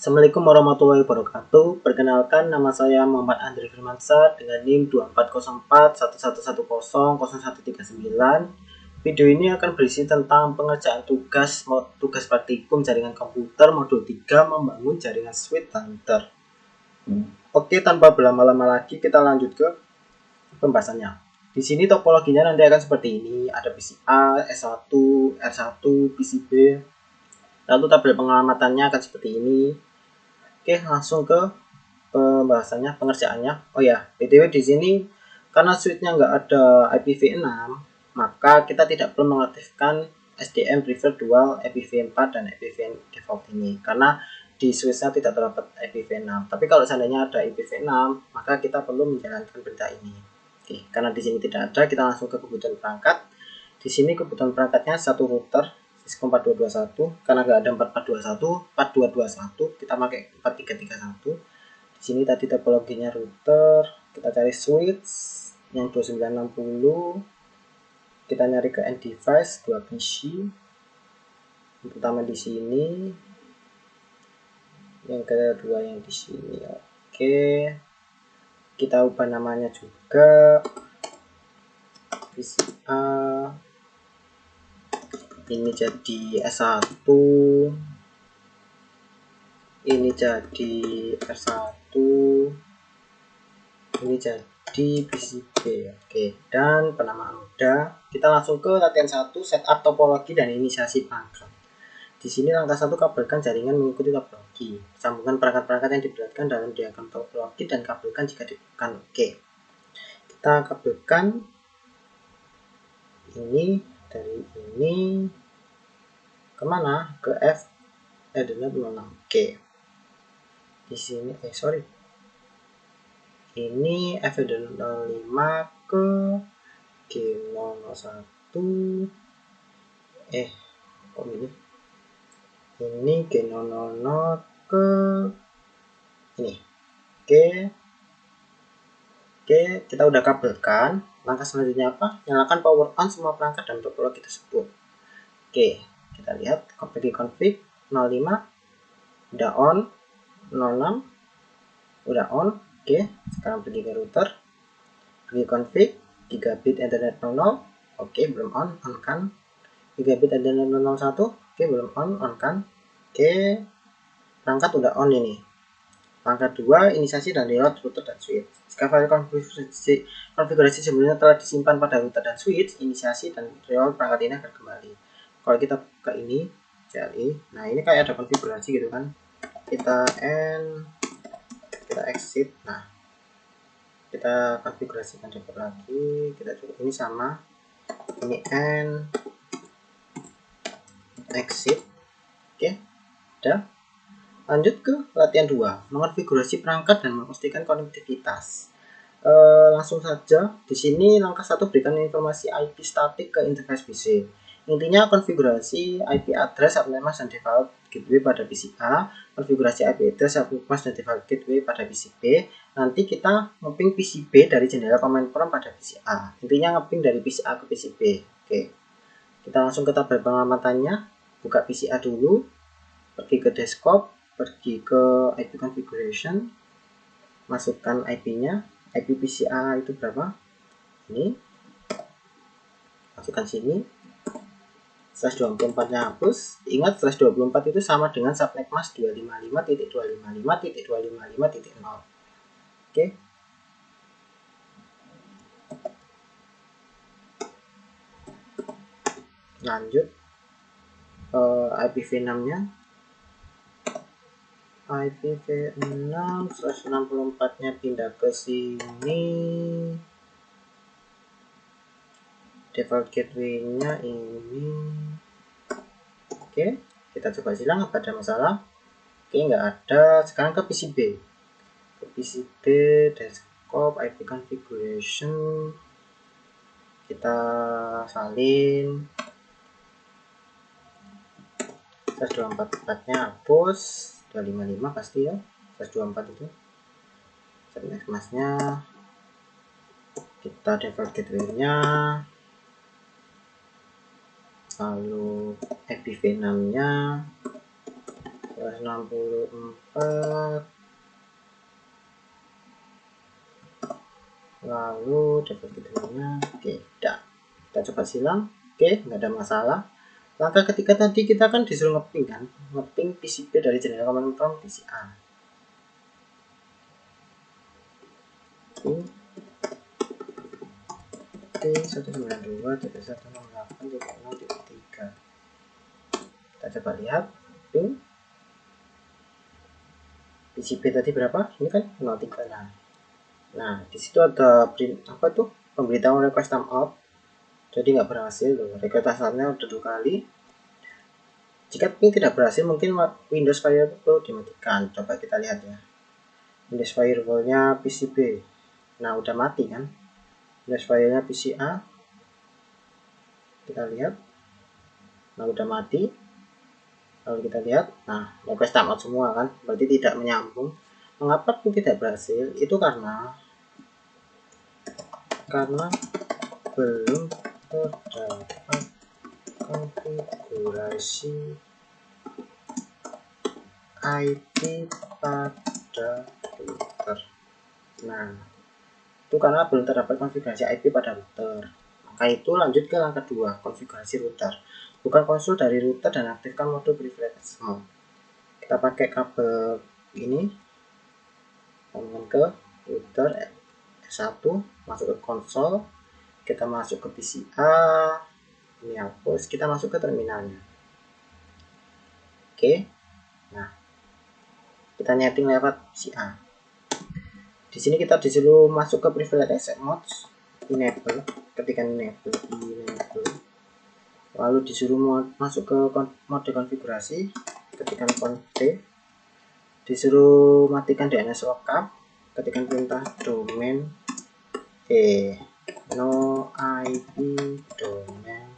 Assalamualaikum warahmatullahi wabarakatuh. Perkenalkan, nama saya Muhammad Andri Firmansyah dengan NIM 240411100139. Video ini akan berisi tentang pengerjaan tugas praktikum jaringan komputer modul 3 membangun jaringan switch router. Oke, tanpa berlama-lama lagi kita lanjut ke pembahasannya. Di sini topologinya nanti akan seperti ini. Ada PCA, S1, R1, PCB. Lalu tabel pengamatannya akan seperti ini. Oke, langsung ke pembahasannya, pengerjaannya. Oh ya, BTW di sini karena switchnya nggak ada IPv6, maka kita tidak perlu mengaktifkan SDM prefer dual IPv4 dan IPv default ini karena di switchnya tidak terdapat IPv6. Tapi kalau seandainya ada IPv6, maka kita perlu menjalankan perintah ini. Oke, karena di sini tidak ada, kita langsung ke kebutuhan perangkat. Di sini kebutuhan perangkatnya satu router Cisco 4221, karena nggak ada 4221, kita pakai 4331. Di sini tadi topologinya router, kita cari switch yang 2960, kita nyari ke end device 2 PC, yang pertama di sini, yang kedua yang di sini. Oke, kita ubah namanya juga PCA. Ini jadi S1, ini jadi R1, ini jadi PCB. Oke, dan penamaan udah. Kita langsung ke latihan 1, setup topologi dan inisiasi perangkat. Di sini langkah 1, kabelkan jaringan mengikuti topologi. Sambungkan perangkat-perangkat yang diperlihatkan dalam diagram topologi dan kabelkan jika dibutuhkan. Oke, kita kabelkan ini dari ini kemana? Ke F Ethernet 06. Oke, di sini ini F Ethernet 05 ke G01. Kok ini G00 ke ini. Oke, kita udah kabelkan. Langkah selanjutnya apa? Nyalakan power on semua perangkat dan topologi tersebut. Oke, kita lihat config 05 udah on, 06 udah on. Oke, sekarang pergi ke router, pergi config gigabit ethernet 00. Oke, belum on kan. Gigabit ethernet 01. Oke, belum on kan. Oke, perangkat udah on ini. Langkah 2, inisiasi dan reload router dan switch. Jika file konfigurasi sebelumnya telah disimpan pada router dan switch, inisiasi dan reload perangkat ini akan kembali. Kalau kita buka ini, CLI, nah ini kayak ada konfigurasi gitu kan. Kita exit. Nah, kita konfigurasikan default lagi. Kita coba ini sama. Ini exit. Oke, udah. Lanjut ke latihan 2, mengonfigurasi perangkat dan memastikan konektivitas. Langsung saja, di sini langkah 1, berikan informasi IP statik ke interface PC. Intinya konfigurasi IP address, subnet mask, dan default gateway pada PCA, konfigurasi IP address, subnet mask, dan default gateway pada PCB. Nanti kita ngeping PCB dari jendela command prompt pada PCA. Intinya ngeping dari PCA ke PCB. Oke, kita langsung ke tabel pengamatannya. Buka PCA dulu, pergi ke desktop, pergi ke IP configuration, masukkan IP-nya. IP PCA itu berapa? Ini, masukkan sini. /24 nya hapus. Ingat /24 itu sama dengan subnet mask 255.255.255.0. Oke. Lanjut IPv6-nya. IPv6 /64-nya pindah ke sini. Default gateway-nya ini. Oke, kita coba silang apa ada masalah. Oke, nggak ada. Sekarang ke PCB. Ke PCB, desktop, IP configuration. Kita salin. /24-nya hapus. 255 pasti ya. /24 itu. Subnet mask-nya. Kita default gateway-nya. Lalu IPv6-nya. 264, lalu dapat keterangannya. Oke, udah. Kita coba silang. Oke, nggak ada masalah. Langkah ketiga tadi kita kan disuruh ngeping kan, ngeping PCB dari General Command Prompt PCA. T192.168.0.3. Kita coba lihat ping PCB tadi berapa? Ini kan 03. Nah, di situ ada apa tuh? Pemberitahuan request timeout. Jadi nggak berhasil loh. Request timeoutnya udah 2 kali. Jika ping tidak berhasil, mungkin Windows Firewall perlu dimatikan. Coba kita lihat ya. Windows Firewall-nya PCB. Nah, udah mati kan? Windows Firewall-nya PCA. Kita lihat. Nah, udah mati. Lalu kita lihat, nah, request timeout semua kan? Berarti tidak menyambung. Mengapa pun tidak berhasil? Itu karena belum terdapat konfigurasi IP pada router. Nah, itu karena belum terdapat konfigurasi IP pada router. Maka itu lanjut ke langkah 2, konfigurasi router. Buka konsol dari router dan aktifkan mode privilege mode. Kita pakai kabel ini, sambungkan ke router S1, masuk ke konsol, kita masuk ke PCA, ini hapus, kita masuk ke terminalnya. Oke, nah kita nyeting lewat PCA. Di sini kita disuruh masuk ke privilege access mode, enable, ketikkan enable, lalu disuruh masuk ke mode konfigurasi, ketikkan conf, disuruh matikan DNS lookup, ketikkan perintah domain no IP domain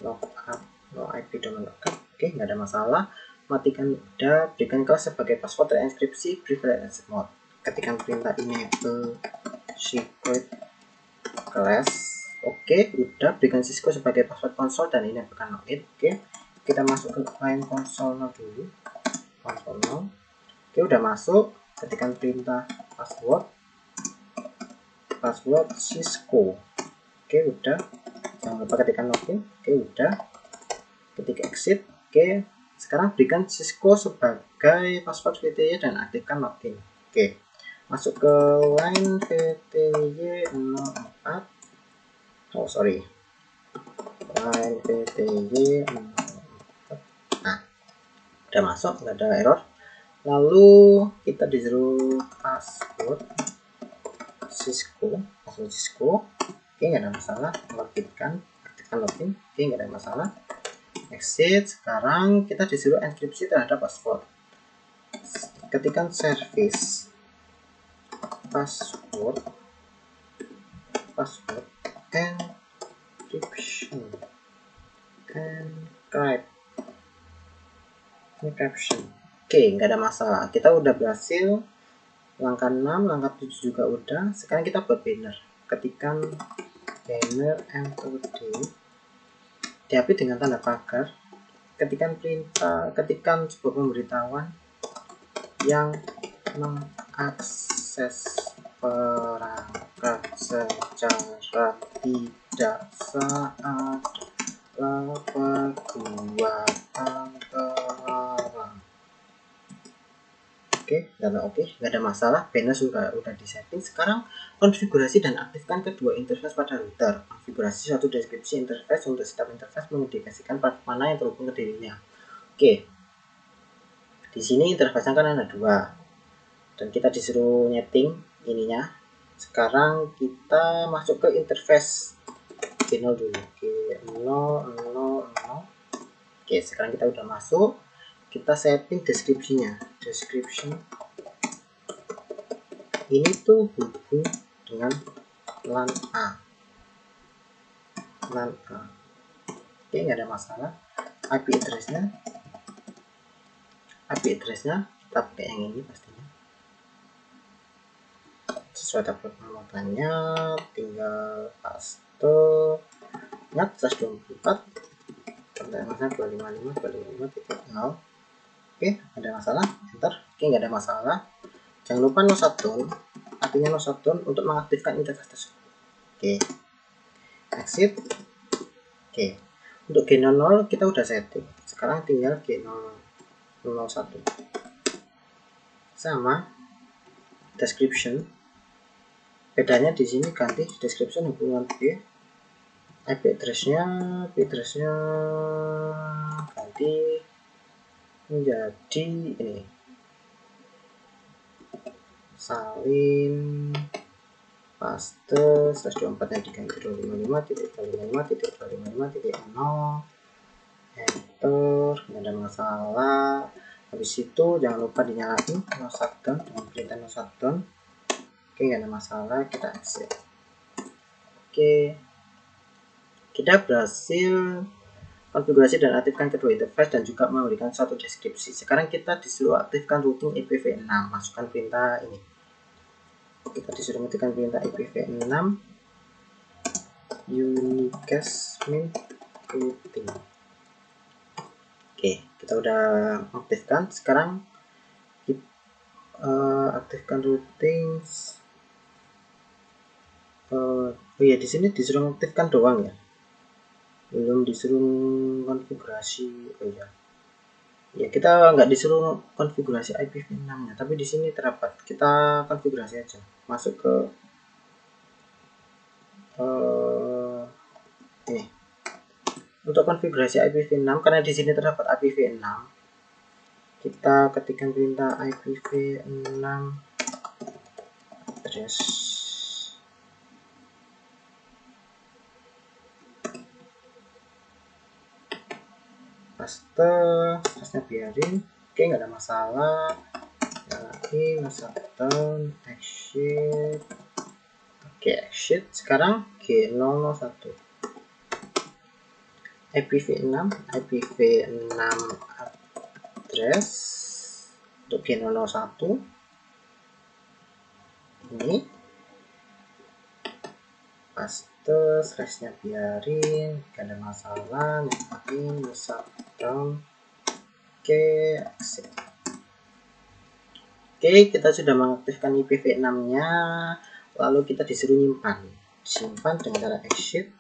lookup, no IP domain lookup. Oke, nggak ada masalah. Matikan udah, berikan kelas sebagai password terenkripsi privilege mode. Ketikkan perintah enable secret class. Oke, udah, berikan Cisco sebagai password konsol dan ini bukan login. Oke, kita masuk ke line konsol dulu. Konsol. Oke, udah masuk. Ketikkan perintah password Cisco. Oke, udah. Jangan lupa ketikkan login. Oke, udah. Ketik exit. Oke, sekarang berikan Cisco sebagai password VTY dan aktifkan login. Oke, masuk ke line VTY 04. Oh, sorry. Line VTY 04. Nah, udah masuk, nggak ada error. Lalu kita disuruh password Cisco. Oke, nggak ada masalah. Aktifkan login. Oke, nggak ada masalah. Exit. Sekarang kita disuruh enkripsi terhadap password. Ketikkan service password encryption. Oke, nggak ada masalah. Kita udah berhasil. Langkah 6, langkah 7 juga udah. Sekarang kita buat banner. Ketikkan banner enter dihapus dengan tanda pagar. Ketikkan sebuah pemberitahuan yang mengakses perangkat secara tidak sadar perbuatan terlarang. Oke, nggak ada masalah. Banner sudah disetting. Sekarang konfigurasi dan aktifkan kedua interface pada router. Konfigurasi suatu deskripsi interface. Untuk setiap interface mengindikasikan part mana yang terhubung ke dirinya. Oke, di sini interface-nya kan ada 2 dan kita disuruh nyeting ininya. Sekarang kita masuk ke interface G0 dulu. G000. Oke, sekarang kita udah masuk. Kita setting deskripsinya. Description ini tuh hubung dengan LAN A. Oke, nggak ada masalah. IP address-nya kita pakai yang ini pastinya. Sesuai tabel pemuatannya, tinggal paste. Ingat 124 pertanyaan 255.0. Oke, ada masalah, enter. Oke, nggak ada masalah. Jangan lupa no shutdown, artinya no shutdown untuk mengaktifkan interface tersebut. Oke, exit. Oke, untuk G00 kita udah setting. Sekarang tinggal G001 sama description. Bedanya di sini ganti description hubungan B, IP address-nya ganti menjadi ini, salin paste /24 nya diganti 255.255.255.0, enter, nggak ada masalah. Habis itu jangan lupa dinyalain no shutdown dengan perintah no shutdown. Oke, nggak ada masalah, kita exit. Oke, kita berhasil konfigurasi dan aktifkan kedua interface dan juga memberikan suatu deskripsi. Sekarang kita disuruh aktifkan routing IPv6. Masukkan perintah ini. Kita disuruh mengetikkan perintah IPv6 unicast min routing. Oke, kita udah aktifkan. Sekarang kita aktifkan routing. Oh iya, di sini disuruh aktifkan doang ya, belum disuruh konfigurasi. Oh iya, ya kita nggak disuruh konfigurasi IPv6 nya, tapi di sini terdapat. Kita konfigurasi aja, masuk ke ini untuk konfigurasi IPv6. Karena di sini terdapat IPv6, kita ketikkan perintah IPv6 address. Paste-nya biarin. Oke, nggak ada masalah. Nyalain shutdown, exit. Oke, exit. Sekarang G001 IPv6 address untuk G001 ini paste, /nya biarin, gak ada masalah. Nyalain shutdown. Oke, exit. Oke, kita sudah mengaktifkan IPv6 nya, lalu kita disuruh simpan dengan cara exit.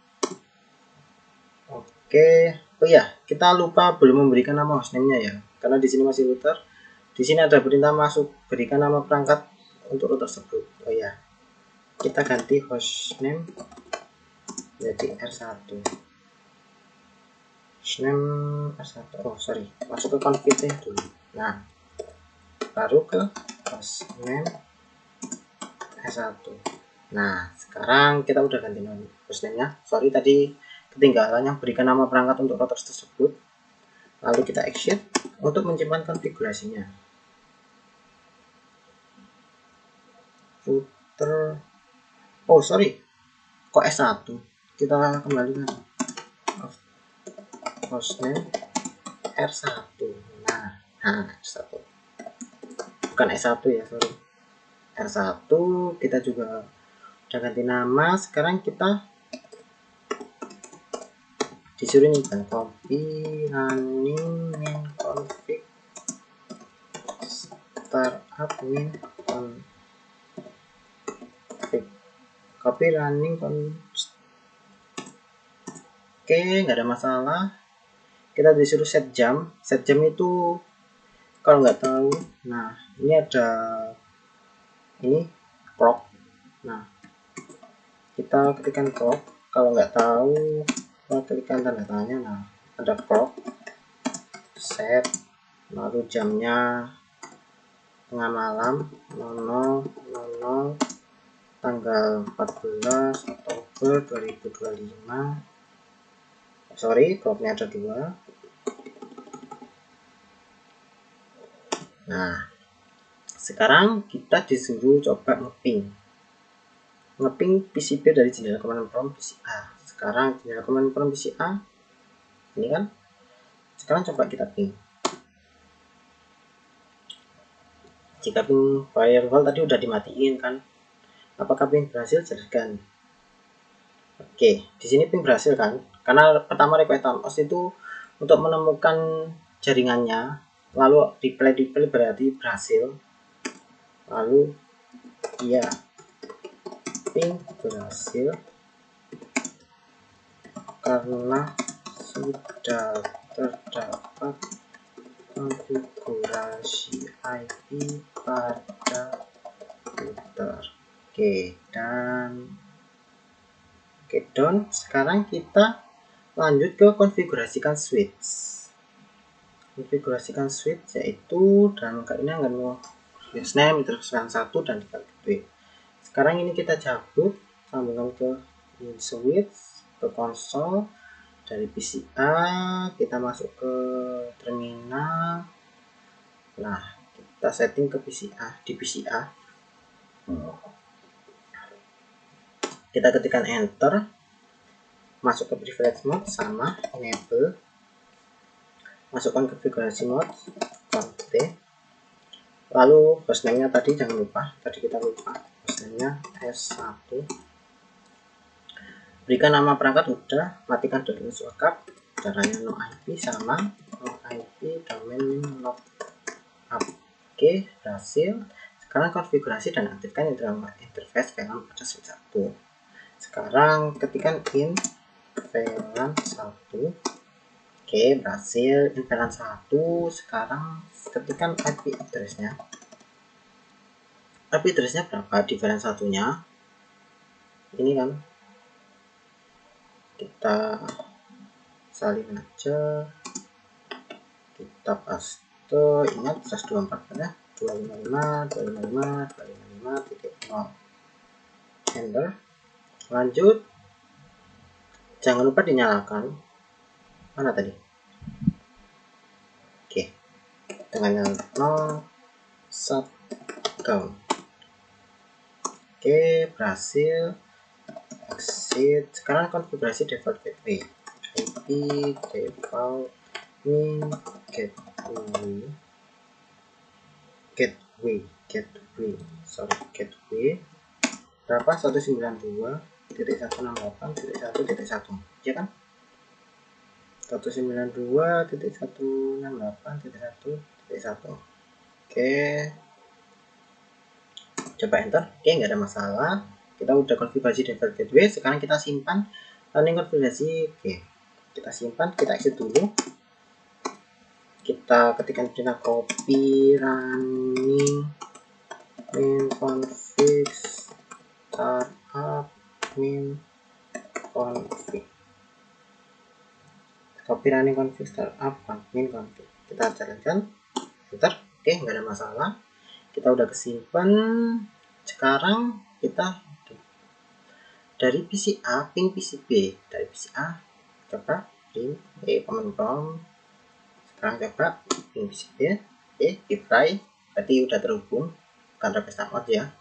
Oke, oh ya, kita lupa belum memberikan nama hostname-nya ya, karena di sini masih router. Di sini ada perintah masuk, berikan nama perangkat untuk router tersebut. Oh ya, kita ganti hostname jadi R1. Hostname R1. Oh sorry, masuk ke config dulu. Nah, baru ke hostname R1. Nah, sekarang kita udah ganti hostname-nya. Sorry tadi ketinggalan yang berikan nama perangkat untuk router tersebut. Lalu kita exit untuk menyimpan konfigurasinya. Router, oh sorry, kok S1, kita kembali lagi hostname R1. Nah R1 bukan S1 ya, sorry, R1. Kita juga udah ganti nama. Sekarang kita disuruh nyimpan copy running min config startup min config, copy running Oke, nggak ada masalah. Kita disuruh set jam. Set jam itu kalau nggak tahu, nah ini ada ini clock. Nah, kita ketikkan clock. Kalau nggak tahu, kita ketikkan tanda tanya. Nah, ada clock, set, lalu jamnya tengah malam 00.00 tanggal 14 Oktober 2025. Sorry, clocknya ada 2. Nah, sekarang kita disuruh coba ngeping PCB dari jendela command prompt PC A. Sekarang jendela command prompt PC A ini kan. Sekarang coba kita ping. Jika ping firewall tadi udah dimatiin kan, apakah ping berhasil? Jelaskan. Oke, di sini ping berhasil kan? Karena pertama request host itu untuk menemukan jaringannya lalu display berarti berhasil, lalu ya ping berhasil karena sudah terdapat konfigurasi IP pada router. Oke, done. Sekarang kita lanjut ke konfigurasikan switch. Konfigurasikan switch yaitu dalam kali ini akan mau username, interface 1 dan gateway. Sekarang ini kita cabut, sambungkan ke switch, ke konsol. Dari PCA kita masuk ke terminal. Nah, kita setting ke PCA, di PCA kita ketikkan enter, masuk ke privilege mode sama enable, masukkan konfigurasi mode config, lalu hostname nya tadi jangan lupa, tadi kita lupa hostname nya S1, berikan nama perangkat udah, matikan domain backup, caranya no IP sama no IP domain log up. Oke, berhasil. Sekarang konfigurasi dan aktifkan interface VLAN pada switch 1. Sekarang ketikkan in VLAN 1. Oke, berhasil. In VLAN 1. Sekarang ketikkan IP address-nya. IP address-nya berapa di VLAN 1-nya? Ini kan kita salin aja, kita paste, ingat 124 ya, 255.255.255.0, enter, lanjut, jangan lupa dinyalakan, mana tadi, oke, dengan 0 shutdown, oke, berhasil, exit. Sekarang konfigurasi default gateway, IP default min gateway berapa, 192.168.1.1 ya kan, 192.168.1.1. oke, coba enter. Oke, nggak ada masalah, kita udah konfigurasi default gateway. Sekarang kita simpan running konfigurasi. Oke, kita simpan, kita exit dulu, kita ketikkan perintah copy running min config startup min config, copy running config startup min config, kita jalankan, enter. Oke, nggak ada masalah, kita udah kesimpan. Sekarang kita dari PCA ping PCB, dari PCA coba ping command prompt. Sekarang coba ping PCB, deploy, berarti udah terhubung, bukan request timeout ya,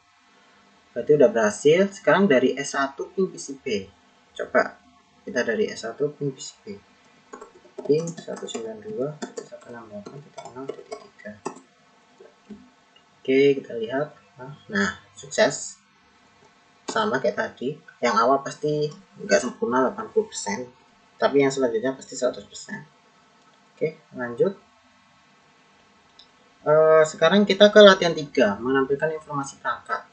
berarti udah berhasil. Sekarang dari S1 ping PCB, coba kita dari S1 ping PCB, ping 192.168.0.3. oke, kita lihat. Nah, sukses, sama kayak tadi. Yang awal pasti nggak sempurna 80%, tapi yang selanjutnya pasti 100%. oke, lanjut. Sekarang kita ke latihan 3, menampilkan informasi perangkat.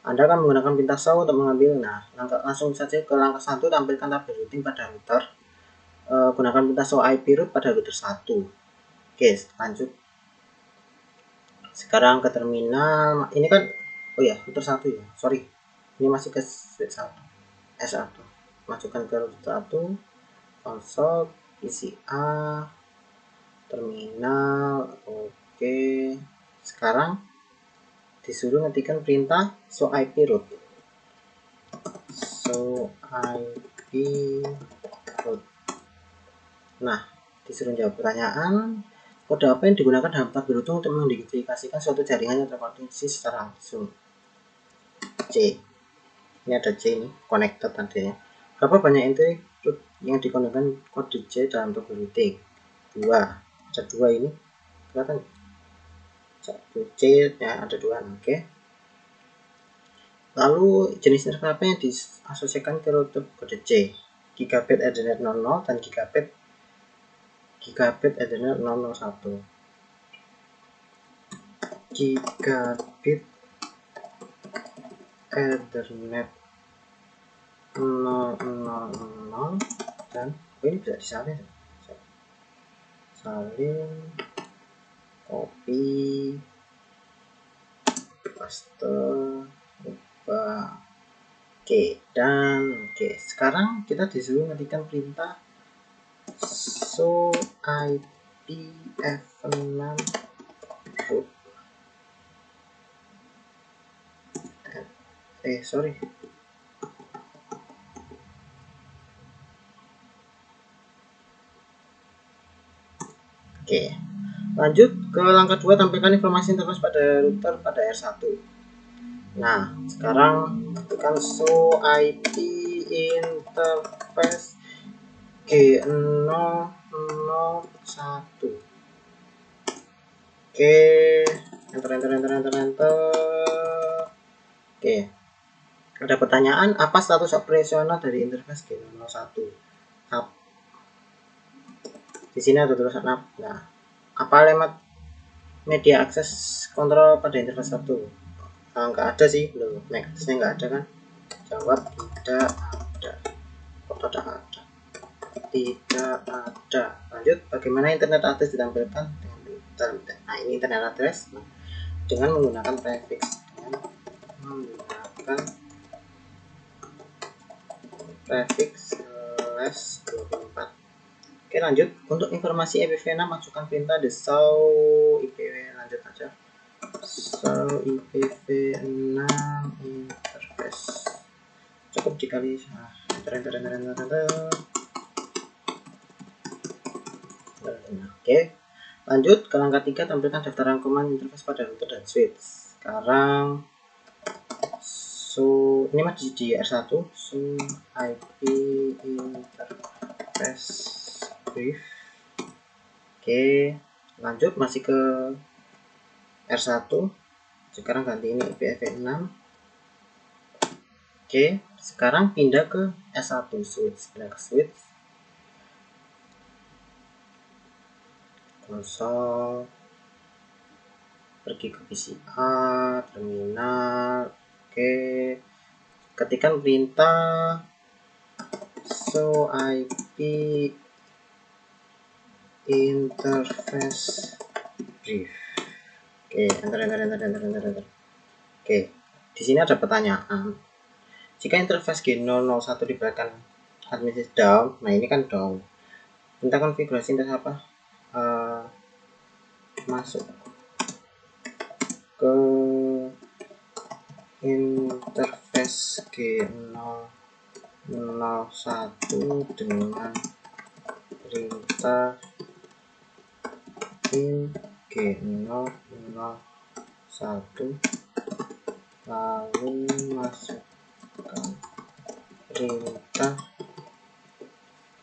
Anda akan menggunakan pintas saw untuk mengambil. Nah, langsung saja ke langkah 1, tampilkan tabel routing pada router. Gunakan pintas saw IP root pada router 1. Oke, lanjut. Sekarang ke terminal. Ini kan, oh ya, router 1 ya, sorry, ini masih ke switch 1, S1. Masukkan ke router 1, konsol, PCA, terminal. Oke, sekarang disuruh ngetikkan perintah show IP root. Show IP root. Nah, disuruh jawab pertanyaan, kode apa yang digunakan dalam tabel routing untuk mengidentifikasikan suatu jaringan yang terkoneksi secara langsung? C. Ini ada C ini, connected tadinya. Berapa banyak entry root yang digunakan kode C dalam tabel routing? 2. Ada 2 ini. Kelihatan? 1 C ya, ada 2. Oke. Lalu jenis interface apa yang diasosiasikan ke router kode C? Gigabit Ethernet 00 dan Gigabit Ethernet 001. gigabit Ethernet 000 dan ini bisa disalin, copy, paste, ubah. Oke, sekarang kita disuruh ngetikkan perintah show IP F6 root. Sorry. Oke, lanjut ke langkah 2, tampilkan informasi interface pada router pada R1. Nah, sekarang tekan show IP interface G001. Oke, enter. Oke, ada pertanyaan, apa status operasional dari interface G001? Di sini ada tulisan up. Nah, apa alamat media akses kontrol pada interface 1? Nggak ada sih, loh, MAC address-nya nggak ada kan? Jawab tidak ada. Kok tidak ada. Lanjut, bagaimana internet address ditampilkan dengan nah ini internet address dengan menggunakan prefix, /24. Oke, lanjut. Untuk informasi IPv6 masukkan perintah the show IPv. Lanjut aja. Show IPv6 interface. Cukup dikali. Enter. Oke. Lanjut ke langkah 3, tampilkan daftar rangkuman interface pada router dan switch. Sekarang ini masih di R1, show IP interface brief. Oke, lanjut masih ke R1. Sekarang ganti ini IPv6. Oke, sekarang pindah ke S1 switch. Konsol, pergi ke PCA, terminal. Oke, ketikkan perintah show IP interface brief. Oke, enter. Oke, di sini ada pertanyaan. Jika interface G001 diberikan admin down, nah ini kan down. Minta konfigurasi interface apa? Masuk ke interface G001 dengan perintah in G001,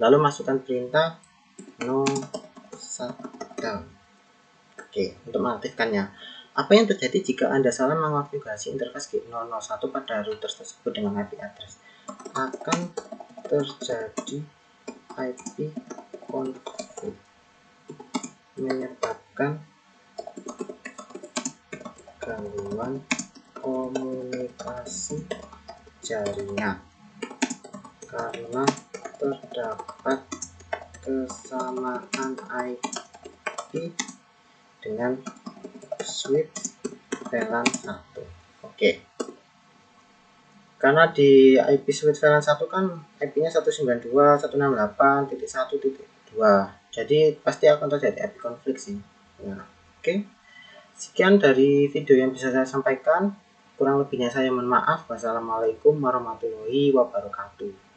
lalu masukkan perintah no shutdown. Oke, untuk mengaktifkannya, apa yang terjadi jika Anda salah mengonfigurasi interface G001 pada router tersebut dengan IP address? Akan terjadi IP conflict, menyebabkan gangguan komunikasi jaringan karena terdapat kesamaan IP dengan switch VLAN 1. Oke. Karena di IP switch VLAN 1 kan IP-nya 192.168.1.2. Jadi pasti akan terjadi IP konflik sih. Nah, oke. Sekian dari video yang bisa saya sampaikan. Kurang lebihnya saya mohon maaf. Wassalamualaikum warahmatullahi wabarakatuh.